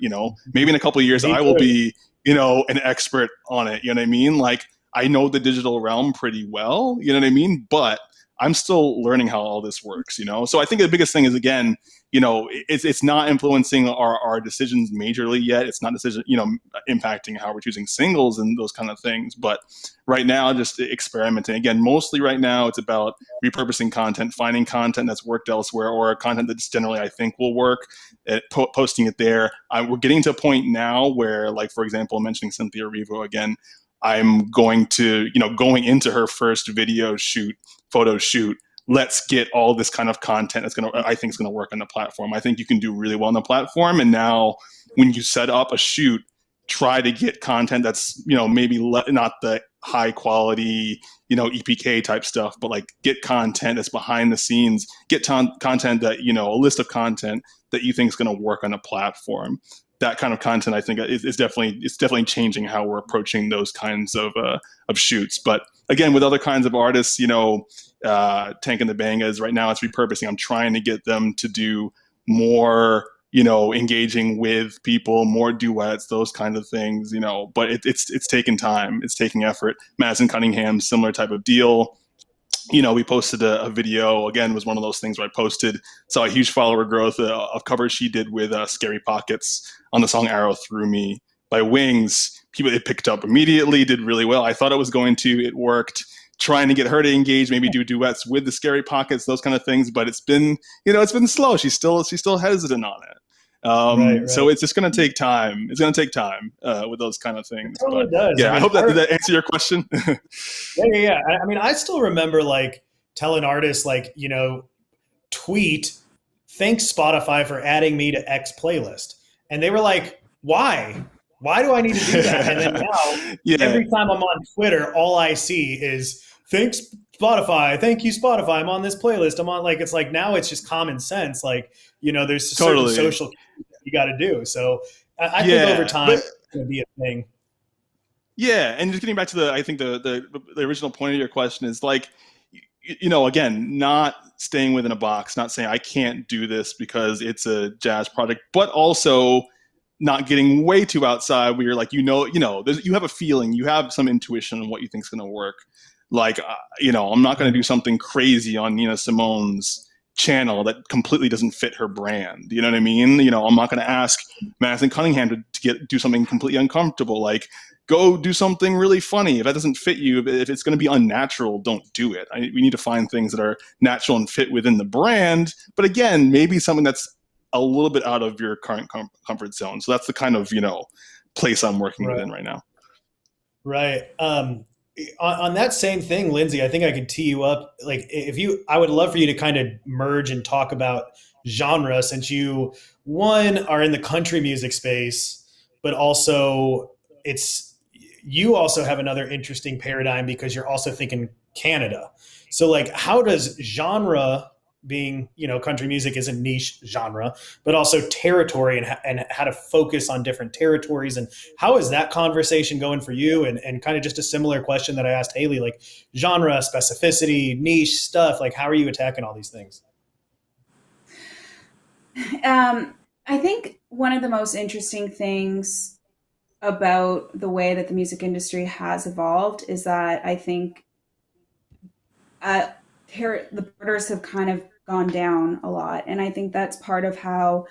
[SPEAKER 3] Maybe in a couple of years, I will be, an expert on it. You know what I mean? Like, I know the digital realm pretty well. You know what I mean? But I'm still learning how all this works, So I think the biggest thing is, again, it's not influencing our decisions majorly yet. It's not impacting how we're choosing singles and those kind of things. But right now, just experimenting. Again, mostly right now, it's about repurposing content, finding content that's worked elsewhere, or content that's generally I think will work, posting it there. We're getting to a point now where, like, for example, mentioning Cynthia Erivo again, I'm going to, going into her first photo shoot, let's get all this kind of content I think is going to work on the platform. I think you can do really well on the platform. And now when you set up a shoot, try to get content that's, maybe not the high quality, EPK type stuff, but like get content that's behind the scenes, get content that, a list of content that you think is going to work on a platform. That kind of content, I think, is definitely changing how we're approaching those kinds of shoots. But again, with other kinds of artists, Tank and the Bangas, right now it's repurposing. I'm trying to get them to do more, engaging with people, more duets, those kind of things, But it's taking time, it's taking effort. Madison Cunningham, similar type of deal. We posted a video, again, was one of those things where I posted, saw a huge follower growth of covers she did with Scary Pockets on the song Arrow Through Me by Wings. It picked up immediately, did really well. I thought it was going to, it worked. Trying to get her to engage, maybe do duets with the Scary Pockets, those kind of things. But it's been slow. She's still hesitant on it. Right. So it's just going to take time. It's going to take time with those kind of things.
[SPEAKER 1] It totally does.
[SPEAKER 3] Yeah, I hope did that answer your question?
[SPEAKER 1] Yeah. I still remember like telling artists like, tweet, thanks Spotify for adding me to X playlist. And they were like, why? Why do I need to do that? And then now, every time I'm on Twitter, all I see is thanks Spotify. Thank you, Spotify. I'm on this playlist. I'm on, like, it's like now it's just common sense. Like, there's certain social you got to do. So I think over time it's going to be a thing.
[SPEAKER 3] Yeah. And just getting back to I think the original point of your question is like, again, not staying within a box, not saying I can't do this because it's a jazz project, but also not getting way too outside where you're like, you have a feeling, you have some intuition on what you think is going to work. Like, I'm not going to do something crazy on Nina Simone's channel that completely doesn't fit her brand. You know what I mean? I'm not going to ask Madison Cunningham to do something completely uncomfortable. Like, go do something really funny. If that doesn't fit you, if it's going to be unnatural, don't do it. We need to find things that are natural and fit within the brand. But again, maybe something that's a little bit out of your current comfort zone. So that's the kind of, place I'm working within right now.
[SPEAKER 1] Right. On that same thing, Lindsay, I think I could tee you up. Like, I would love for you to kind of merge and talk about genre, since you, one, are in the country music space, but also you also have another interesting paradigm because you're also thinking Canada. So like, how does genre, being, country music is a niche genre, but also territory and how to focus on different territories, and how is that conversation going for you? And kind of just a similar question that I asked Haley, like genre, specificity, niche stuff, like how are you attacking all these things?
[SPEAKER 4] I think one of the most interesting things about the way that the music industry has evolved is that I think the borders have kind of gone down a lot. And I think that's part of how,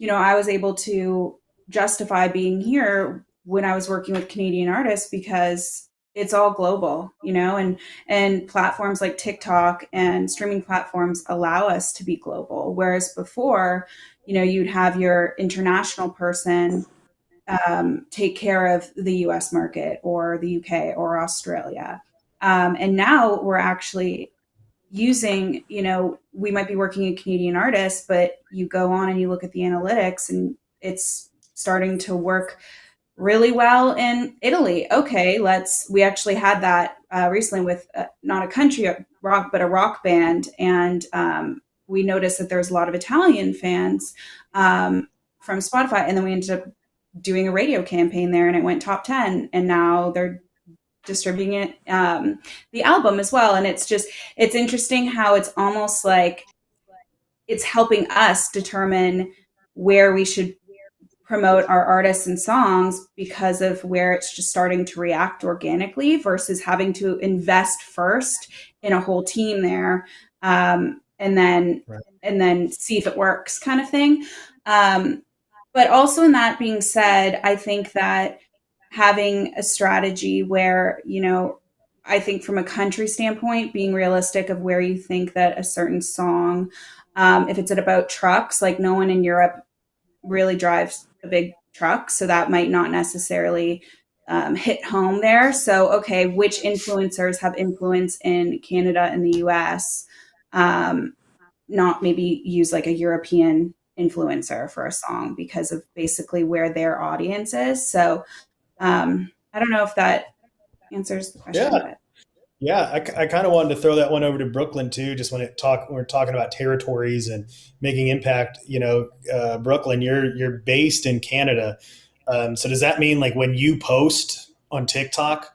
[SPEAKER 4] I was able to justify being here when I was working with Canadian artists, because it's all global, and platforms like TikTok and streaming platforms allow us to be global. Whereas before, you'd have your international person take care of the US market or the UK or Australia. And now we're actually using, we might be working a Canadian artist, but you go on and you look at the analytics and it's starting to work really well in Italy. Okay, we actually had that recently with not a country rock, but a rock band. And we noticed that there's a lot of Italian fans from Spotify. And then we ended up doing a radio campaign there and it went top 10. And now they're distributing it, the album as well. And it's interesting how it's almost like it's helping us determine where we should promote our artists and songs because of where it's just starting to react organically versus having to invest first in a whole team there, and then see if it works, kind of thing. But also, in that being said, I think that having a strategy where, I think from a country standpoint, being realistic of where you think that a certain song, if it's about trucks, like no one in Europe really drives a big truck, so that might not necessarily hit home there. So, okay, which influencers have influence in Canada and the US? Not maybe use like a European influencer for a song because of basically where their audience is. So I don't know if that answers the question.
[SPEAKER 1] Yeah, I kind of wanted to throw that one over to Brooklynne too. Just when we're talking about territories and making impact. Brooklynne, you're based in Canada, so does that mean like when you post on TikTok,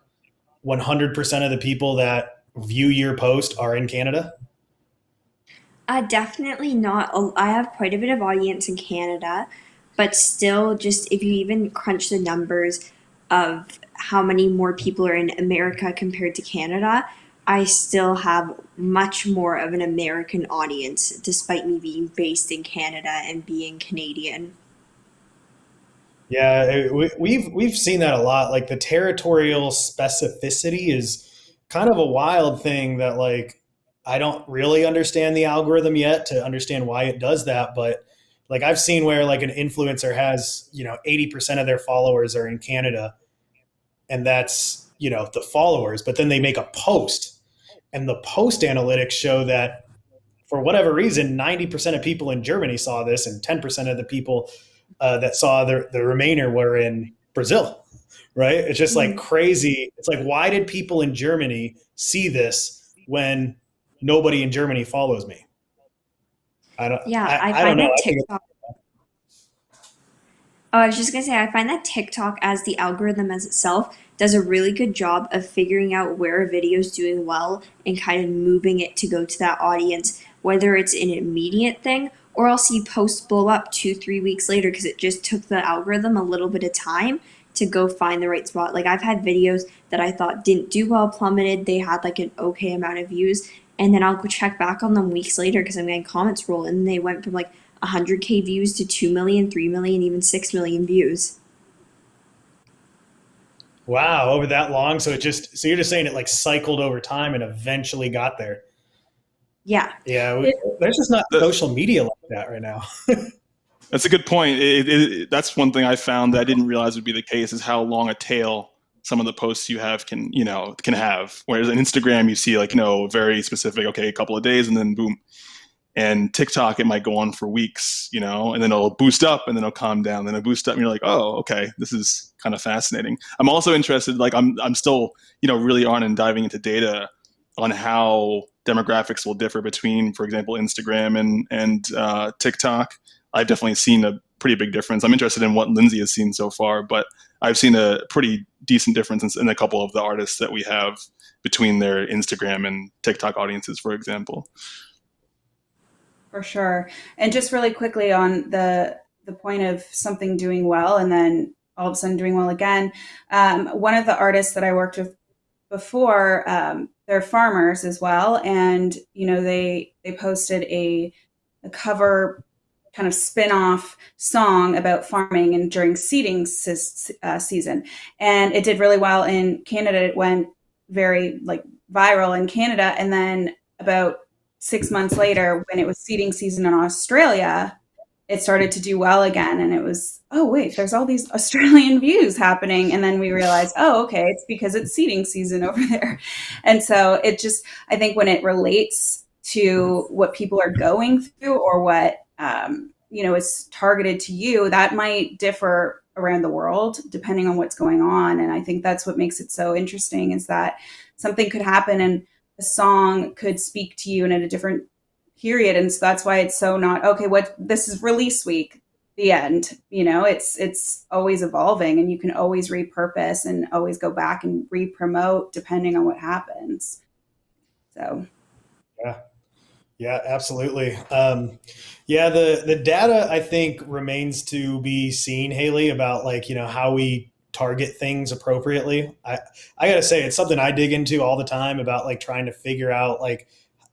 [SPEAKER 1] 100% of the people that view your post are in Canada?
[SPEAKER 2] Definitely not. I have quite a bit of audience in Canada, but still, just if you even crunch the numbers of how many more people are in America compared to Canada, I still have much more of an American audience, despite me being based in Canada and being Canadian.
[SPEAKER 1] Yeah, we've seen that a lot. Like the territorial specificity is kind of a wild thing that like I don't really understand the algorithm yet to understand why it does that. But like I've seen where like an influencer has 80% of their followers are in Canada, and that's the followers. But then they make a post, and the post analytics show that for whatever reason, 90% of people in Germany saw this, and 10% of the people that saw the remainder were in Brazil, right? It's just like crazy. It's like, why did people in Germany see this when nobody in Germany follows me?
[SPEAKER 2] Yeah, I
[SPEAKER 1] I don't
[SPEAKER 2] find
[SPEAKER 1] know.
[SPEAKER 2] that
[SPEAKER 1] I think
[SPEAKER 2] TikTok. Oh, I was just gonna say, I find that TikTok, as the algorithm as itself, does a really good job of figuring out where a video is doing well and kind of moving it to go to that audience, whether it's an immediate thing or else you post blow up 2, 3 weeks later because it just took the algorithm a little bit of time to go find the right spot. Like I've had videos that I thought didn't do well, plummeted, they had like an okay amount of views, and then I'll go check back on them weeks later because I'm getting comments roll and they went from like 100K views to 2 million, 3 million, even 6 million views.
[SPEAKER 1] wow, over that long. So you're just saying it like cycled over time and eventually got there.
[SPEAKER 2] Yeah.
[SPEAKER 1] Yeah,
[SPEAKER 4] It,
[SPEAKER 1] there's just not
[SPEAKER 3] The,
[SPEAKER 1] social media like that right now.
[SPEAKER 3] That's a good point. That's one thing I found that I didn't realize would be the case is how long a tail some of the posts you have can have. Whereas on Instagram, you see like very specific, okay, a couple of days and then boom. And TikTok, it might go on for weeks, and then it'll boost up and then it'll calm down, then it'll boost up, and you're like, oh, okay, this is kind of fascinating. I'm also interested, like I'm still really on and diving into data on how demographics will differ between, for example, Instagram and TikTok. I've definitely seen a pretty big difference. I'm interested in what Lindsay has seen so far, but I've seen a pretty decent difference in a couple of the artists that we have between their Instagram and TikTok audiences, for example.
[SPEAKER 4] for sure. And just really quickly on the point of something doing well and then all of a sudden doing well again. One of the artists that I worked with before, they're farmers as well, and they posted a cover kind of spin-off song about farming and during seeding season. And it did really well in Canada. It went very like viral in Canada. And then about 6 months later, when it was seeding season in Australia, it started to do well again. And it was, oh, wait, there's all these Australian views happening. And then we realized, oh, okay, it's because it's seeding season over there. And so it just, I think when it relates to what people are going through or what, is targeted to you, that might differ around the world depending on what's going on. And I think that's what makes it so interesting, is that something could happen and a song could speak to you in a different period. And so that's why it's so not, okay, this is release week, the end. It's always evolving, and you can always repurpose and always go back and re-promote depending on what happens. So
[SPEAKER 1] yeah, absolutely. The data, I think, remains to be seen, Haley, about how we target things appropriately. I gotta say, it's something I dig into all the time about trying to figure out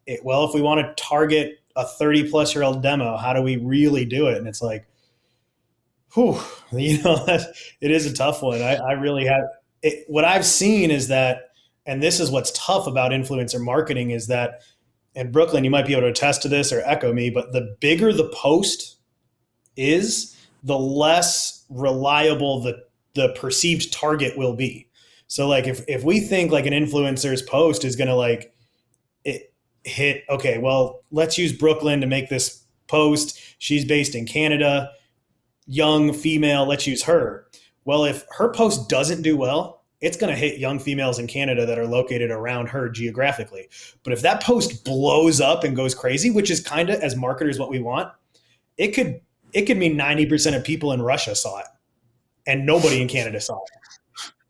[SPEAKER 1] if we want to target a 30-plus-year-old demo, how do we really do it? And it's it is a tough one. I really have it. What I've seen is that, and this is what's tough about influencer marketing, is that, and Brooklynne, you might be able to attest to this or echo me, but the bigger the post is, the less reliable the perceived target will be. So if we think an influencer's post is going to hit, okay, well, let's use Brooklynne to make this post. She's based in Canada, young female, let's use her. Well, if her post doesn't do well, it's going to hit young females in Canada that are located around her geographically. But if that post blows up and goes crazy, which is kind of, as marketers, what we want, it could mean 90% of people in Russia saw it and nobody in Canada saw it.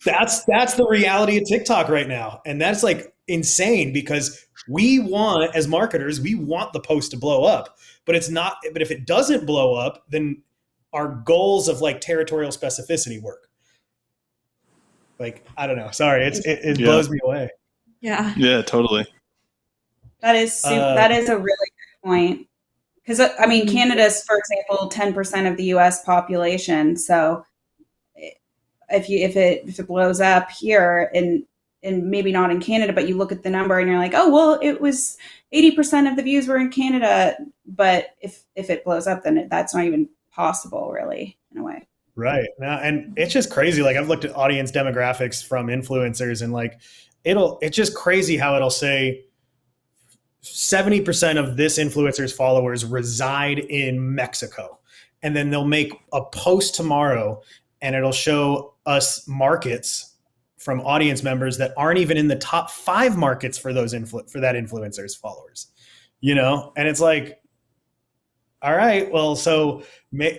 [SPEAKER 1] That's the reality of TikTok right now. And that's insane, because we want, as marketers, we want the post to blow up, but if it doesn't blow up, then our goals of territorial specificity work. I don't know. Sorry, it blows me away.
[SPEAKER 2] Yeah.
[SPEAKER 3] Yeah, totally.
[SPEAKER 4] That is a really good point. Because Canada's, for example, 10% of the U.S. population. So if it blows up here, and maybe not in Canada, but you look at the number and you're like, oh, well, it was 80% of the views were in Canada. But if it blows up, then that's not even possible, really, in a way.
[SPEAKER 1] Right. Now, and it's just crazy. I've looked at audience demographics from influencers, and it's just crazy how it'll say 70% of this influencer's followers reside in Mexico. And then they'll make a post tomorrow and it'll show us markets from audience members that aren't even in the top 5 markets for those for that influencer's followers, and it's all right, well, so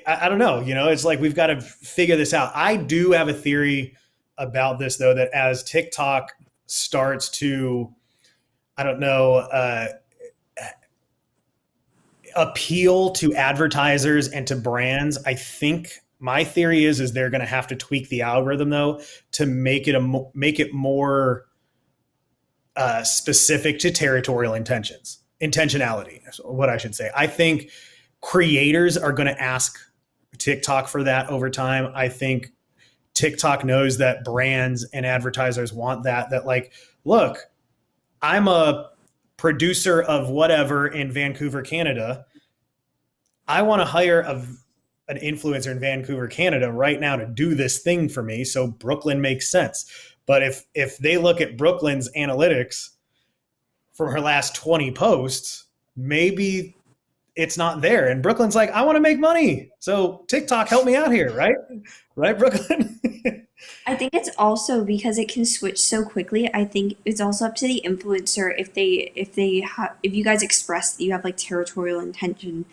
[SPEAKER 1] I don't know, it's we've got to figure this out. I do have a theory about this, though, that as TikTok starts to, appeal to advertisers and to brands, I think my theory is they're going to have to tweak the algorithm, though, to make it more specific to territorial intentionality, what I should say. I think creators are going to ask TikTok for that over time. I think TikTok knows that brands and advertisers want that look, I'm a producer of whatever in Vancouver, Canada. I want to hire an influencer in Vancouver, Canada right now to do this thing for me. So Brooklynne makes sense. But if they look at Brooklynne's analytics from her last 20 posts, maybe it's not there. And Brooklynne's I want to make money. So TikTok, help me out here, right? Right, Brooklynne?
[SPEAKER 2] I think it's also because it can switch so quickly. I think it's also up to the influencer if you guys express that you have territorial intention.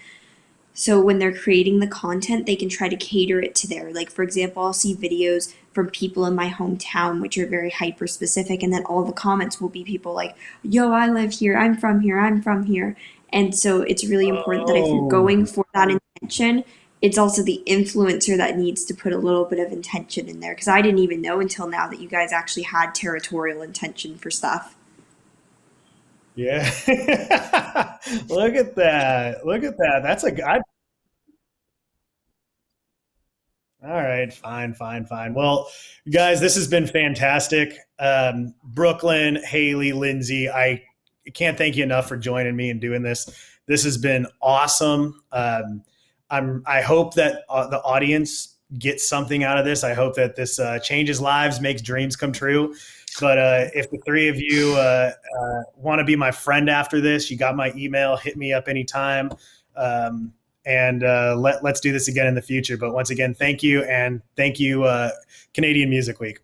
[SPEAKER 2] So when they're creating the content, they can try to cater it to their, for example, I'll see videos from people in my hometown, which are very hyper specific. And then all the comments will be people yo, I live here. I'm from here. I'm from here. And so it's really important that if you're going for that intention, it's also the influencer that needs to put a little bit of intention in there. Because I didn't even know until now that you guys actually had territorial intention for stuff.
[SPEAKER 1] Yeah. Look at that. That's All right, fine. Well, guys, this has been fantastic. Brooklynne, Haley, Lindsay, I can't thank you enough for joining me and doing this. This has been awesome. I hope that the audience gets something out of this. I hope that this changes lives, makes dreams come true. But if the three of you want to be my friend after this, you got my email. Hit me up anytime. And let's do this again in the future. But once again, thank you. And thank you, Canadian Music Week.